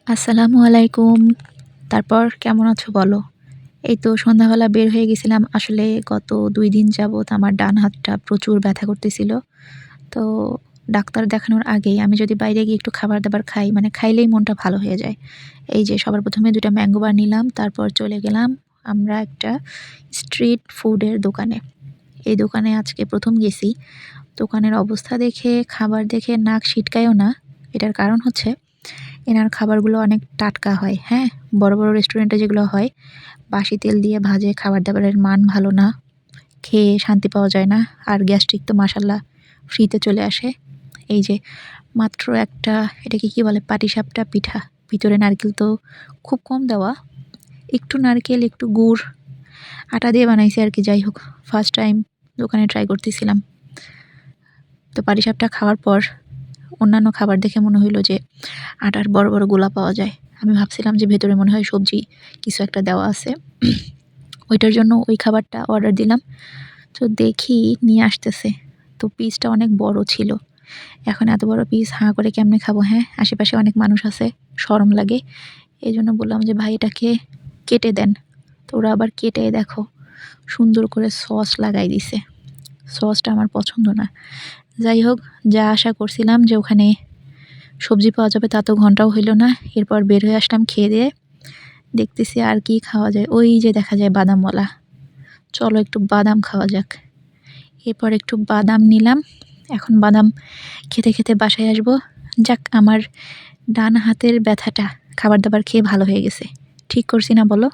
আসসালামু আলাইকুম। তারপর কেমন আছো বলো? এই তো সন্ধ্যাবেলা বের হয়ে গেছিলাম। আসলে গত ২ দিন যাবৎ আমার ডান হাতটা প্রচুর ব্যথা করতেছিল। তো ডাক্তার দেখানোর আগেই আমি যদি বাইরে গিয়ে একটু খাবার-দাবার খাই, মানে খাইলেই মনটা ভালো হয়ে যায়। এই যে সবার ১ম এ ২ টা ম্যাঙ্গো বার নিলাম, তারপর চলে গেলাম আমরা একটা স্ট্রিট ফুডের দোকানে। এই দোকানে আজকে ১ম গেছি। দোকানের অবস্থা দেখে, খাবার দেখে নাক সিটকায়ও না। এটার কারণ হচ্ছে এনার খাবারগুলো অনেক টাটকা হয়, হ্যাঁ? বড়, বড় রেস্টুরেন্টে যেগুলো হয়, বাসি তেল দিয়ে ভাজে, খাবার-দাবারের মান ভালো না, খেয়ে শান্তি পাওয়া যায় না। আর গ্যাস্ট্রিক তো মাশাআল্লাহ ফ্রিতে চলে আসে। এই যে মাত্র একটা এটাকে কি বলে? পাটিসাপটা পিঠা। ভিতরে নারকেল তো খুব কম দেওয়া। একটু নারকেল, একটু গুড়, আটা দিয়ে বানাইছে আরকি। যাই হোক, ফার্স্ট টাইম দোকানে ট্রাই করতেছিলাম। তো পাটিসাপটা খাওয়ার পর অন্যান্য খাবার দেখে মনে হইল যে আটার বড়, বড় গোলা পাওয়া যায়। আমি ভাবছিলাম যে ভেতরে মনে হয় সবজি কিছু একটা দেওয়া আছে। ওইটার জন্য ওই খাবারটা অর্ডার দিলাম। তো দেখি নিয়ে আসতেছে। তো পিসটা অনেক বড় ছিল। এখন এত বড় পিস হাঁ করে কেমনে খাবো, হ্যাঁ? আশেপাশে অনেক মানুষ আছে, শরম লাগে। এজন্য বললাম যে, "ভাই এটাকে কেটে দেন।" তো ওরা আবার কেটে দেখো সুন্দর করে সস লাগাই দিছে। সসটা আমার পছন্দ না। যাই হোক, যা আশা করছিলাম যে ওখানে সবজি পাওয়া যাবে তা তো ঘন্টাও হইল না। এরপর বের হয়ে আসলাম খেয়ে-দেয়ে। দেখতেছি আর কি খাওয়া যায়। ওই যে দেখা যায় বাদামওয়ালা। চলো একটু বাদাম খাওয়া যাক। এরপর একটু বাদাম নিলাম। এখন বাদাম খেতে, খেতে বাসায় আসবো। যাক, আমার ডান হাতের ব্যথাটা খাবার-দাবার খেয়ে ভালো হয়ে গেছে। ঠিক করছি না বলো?